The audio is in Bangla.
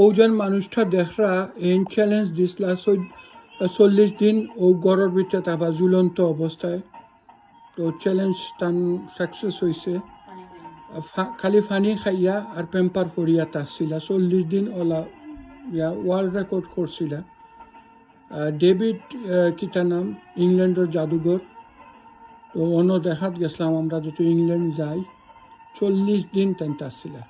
ওজন মানুষটা দেখরা এই চ্যালেঞ্জ দিছিলা 40 দিন ও গড়ের ভিতরে তারপর ঝুলন্ত অবস্থায়। তো চ্যালেঞ্জ তান সাকসেস হয়েছে। খালি ফানি খাইয়া আর পেম্পার ফরিয়া আসছিলা 40 দিন ওলা ওয়ার্ল্ড রেকর্ড করছিলা। ডেভিড কিটা নাম, ইংল্যান্ডের জাদুঘর। তো অন্য দেখাত গেছিলাম আমরা, যত ইংল্যান্ড যাই 40 দিন তাই আসছিলা।